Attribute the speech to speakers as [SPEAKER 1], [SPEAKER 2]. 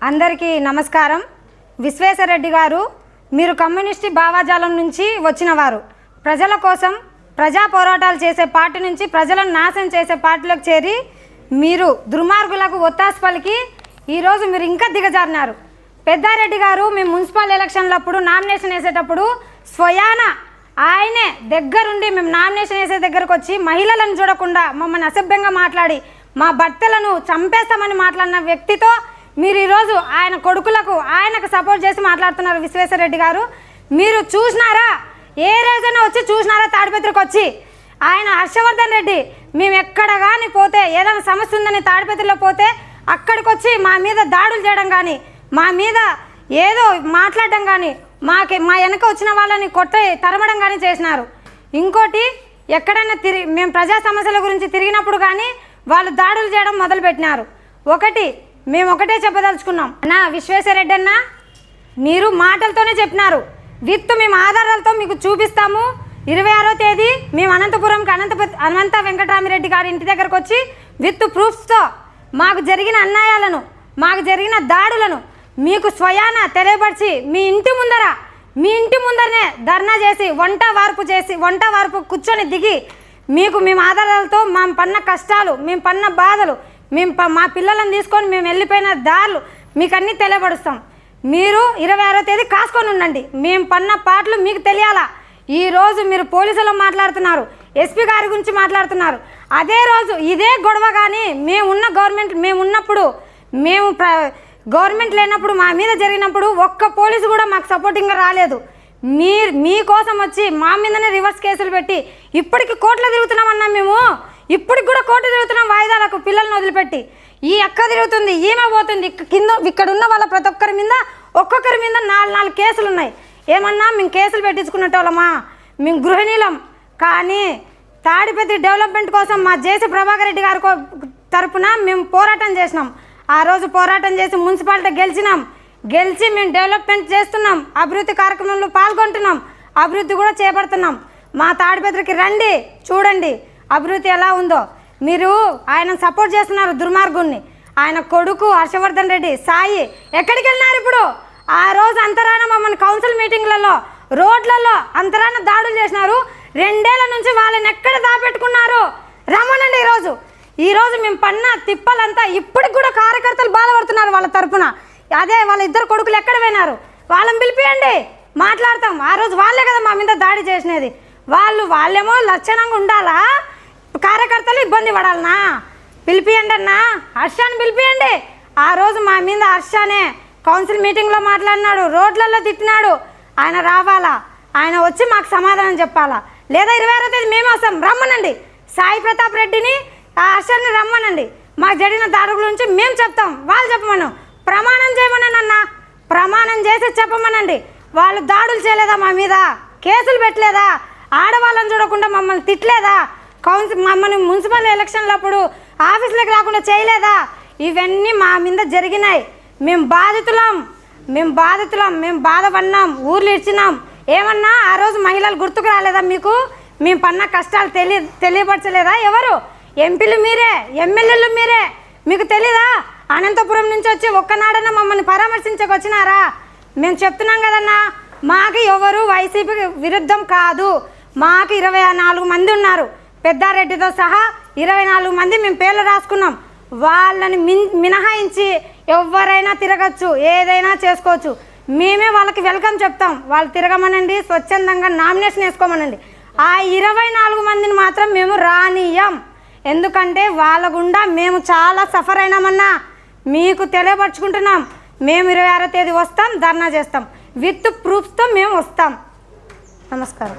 [SPEAKER 1] అందరికీ నమస్కారం. విశ్వేశ్వరరెడ్డి గారు, మీరు కమ్యూనిస్ట్ భావజాలం నుంచి వచ్చినవారు. ప్రజల కోసం ప్రజా పోరాటాలు చేసే పార్టీ నుంచి ప్రజలను నాశనం చేసే పార్టీలోకి చేరి మీరు దుర్మార్గులకు ఒత్తాసు పలికి ఈరోజు మీరు ఇంకా దిగజారినారు. పెద్దారెడ్డి గారు మేము మున్సిపల్ ఎలక్షన్లప్పుడు నామినేషన్ వేసేటప్పుడు స్వయాన ఆయనే దగ్గరుండి మేము నామినేషన్ వేసే దగ్గరకు వచ్చి మహిళలను చూడకుండా మమ్మల్ని అసభ్యంగా మాట్లాడి మా భర్తలను చంపేస్తామని మాట్లాడిన వ్యక్తితో మీరు ఈరోజు ఆయన కొడుకులకు ఆయనకు సపోర్ట్ చేసి మాట్లాడుతున్నారు. విశ్వేశ్వరరెడ్డి గారు, మీరు చూసినారా? ఏ రోజైనా వచ్చి చూసినారా? తాడిపత్రికి వచ్చి ఆయన హర్షవర్ధన్ రెడ్డి మేము ఎక్కడ కానీ పోతే ఏదైనా సమస్య ఉందని తాడిపత్రిలో పోతే అక్కడికి వచ్చి మా మీద దాడులు చేయడం కానీ మా మీద ఏదో మాట్లాడడం కానీ మా వెనక వచ్చిన వాళ్ళని తరమడం కానీ చేసినారు. ఇంకోటి, ఎక్కడైనా మేము ప్రజా సమస్యల గురించి తిరిగినప్పుడు కానీ వాళ్ళు దాడులు చేయడం మొదలుపెట్టినారు. మేము ఒకటే చెప్పదలుచుకున్నాం. అన్నా విశ్వేశ్వరరెడ్డి అన్న, మీరు మాటలతోనే చెప్పినారు, విత్ మేము ఆధారాలతో మీకు చూపిస్తాము. 26వ తేదీ మేము అనంతపురంకి అనంత వెంకటరామిరెడ్డి గారి ఇంటి దగ్గరకు వచ్చి విత్ ప్రూఫ్స్తో మాకు జరిగిన అన్యాయాలను మాకు జరిగిన దాడులను మీకు స్వయాన తెలియపరిచి మీ ఇంటి ముందరనే ధర్నా చేసి వంట వార్పు కూర్చొని దిగి మేము ఆధారాలతో మేము పన్న కష్టాలు, మేము పన్న బాధలు, మా పిల్లలను తీసుకొని మేము వెళ్ళిపోయిన దారులు మీకు అన్నీ తెలియపరుస్తాం. మీరు 26వ తేదీ కాసుకొని ఉండండి. మేము పన్న పాటలు మీకు తెలియాలా. ఈరోజు మీరు పోలీసులు మాట్లాడుతున్నారు, ఎస్పీ గారి గురించి మాట్లాడుతున్నారు. అదే రోజు ఇదే గొడవ కానీ మేమున్నప్పుడు గవర్నమెంట్ లేనప్పుడు మా మీద జరిగినప్పుడు ఒక్క పోలీసు కూడా మాకు సపోర్టింగ్గా రాలేదు. మీకోసం వచ్చి మా మీదనే రివర్స్ కేసులు పెట్టి ఇప్పటికి కోర్టులో తిరుగుతున్నామన్నా. మేము ఇప్పటికి కూడా కోర్టు తిరుగుతున్నాం వాయిదాలకు పిల్లల్ని వదిలిపెట్టి. ఈ అక్క తిరుగుతుంది, ఈమె పోతుంది. ఇక్కడ ఉన్న వాళ్ళ ప్రతి ఒక్కరి మీద ఒక్కొక్కరి మీద 4 కేసులు ఉన్నాయి. ఏమన్నా మేము కేసులు పెట్టించుకున్నట్టోళ్ళమా? మేము గృహిణీలం. కానీ తాడిపత్రి డెవలప్మెంట్ కోసం మా జేసీ ప్రభాకర్ రెడ్డి గారి తరపున మేము పోరాటం చేసినాం. ఆ రోజు పోరాటం చేసి మున్సిపాలిటీ గెలిచి మేము డెవలప్మెంట్ చేస్తున్నాం. అభివృద్ధి కార్యక్రమంలో పాల్గొంటున్నాం. అభివృద్ధి కూడా చేపడుతున్నాం. మా తాడిపత్రికి రండి, చూడండి అభివృద్ధి ఎలా ఉందో. మీరు ఆయన సపోర్ట్ చేస్తున్నారు దుర్మార్గుణ్ణి. ఆయన కొడుకు హర్షవర్ధన్ రెడ్డి, సాయి ఎక్కడికి వెళ్ళినారు ఇప్పుడు? ఆ రోజు అంతరాన మమ్మల్ని కౌన్సిల్ మీటింగ్లలో రోడ్లలో అంతరాన దాడులు చేసినారు. 2 ఏళ్ల నుంచి వాళ్ళని ఎక్కడ దాపెట్టుకున్నారు? రమ్మనండి. ఈరోజు మేము పన్న తిప్పలంతా ఇప్పటికి కూడా కార్యకర్తలు బాధపడుతున్నారు వాళ్ళ తరపున. అదే వాళ్ళ 2 కొడుకులు ఎక్కడ పోయినారు? వాళ్ళని పిలిపియండి, మాట్లాడతాం. ఆ రోజు వాళ్ళే కదా మా మీద దాడి చేసినది. వాళ్ళేమో లక్షణంగా ఉండాలా, కార్యకర్తలు ఇబ్బంది పడాలనా? పిలిపియండి అన్న, హర్షాన్ని పిలిపియండి. ఆ రోజు మా మీద హర్షానే కౌన్సిల్ మీటింగ్లో మాట్లాడినాడు, రోడ్లలో తిట్టినాడు. ఆయన రావాలా, ఆయన వచ్చి మాకు సమాధానం చెప్పాలా. లేదా 26వ తేదీ మేము వస్తాం, రమ్మనండి. సాయి ప్రతాప్ రెడ్డిని, హర్షాన్ని రమ్మనండి. మాకు జరిగిన దాడుల గురించి మేము చెప్తాం, వాళ్ళు చెప్పమను. ప్రమాణం చేయమనండి అన్న, ప్రమాణం చేసి చెప్పమనండి. వాళ్ళు దాడులు చేయలేదా మా మీద? కేసులు పెట్టలేదా? ఆడవాళ్ళని చూడకుండా మమ్మల్ని తిట్టలేదా? మమ్మల్ని మున్సిపల్ ఎలక్షన్లప్పుడు ఆఫీసులకు రాకుండా చేయలేదా? ఇవన్నీ మా మీద జరిగినాయి. మేము బాధితులం, మేము బాధపడినాం, ఊర్లు ఇచ్చినాం. ఏమన్నా ఆ రోజు మహిళలు గుర్తుకు రాలేదా మీకు? మేము పన్న కష్టాలు తెలియపరచలేదా? ఎవరు ఎంపీలు మీరే, ఎమ్మెల్యేలు మీరే. మీకు తెలీదా? అనంతపురం నుంచి వచ్చి ఒక్కనాడన్నా మమ్మల్ని పరామర్శించక వచ్చినారా? మేము చెప్తున్నాం కదన్నా, మాకు ఎవరు వైసీపీకి విరుద్ధం కాదు. మాకు 24 మంది ఉన్నారు, పెద్దారెడ్డితో సహా 24 మంది మేము పేర్లు రాసుకున్నాం. వాళ్ళని మినహాయించి ఎవరైనా తిరగచ్చు, ఏదైనా చేసుకోవచ్చు. మేమే వాళ్ళకి వెల్కమ్ చెప్తాం. వాళ్ళు తిరగమనండి, స్వచ్ఛందంగా నామినేషన్ వేసుకోమనండి. ఆ 24 మందిని మాత్రం మేము రానియం. ఎందుకంటే వాళ్ళ గుండా మేము చాలా సఫర్ అయినామన్నా. మీకు తెలియపరచుకుంటున్నాం. మేము 26వ తేదీ వస్తాం, ధర్నా చేస్తాం. విత్ ప్రూఫ్స్తో మేము వస్తాం. నమస్కారం.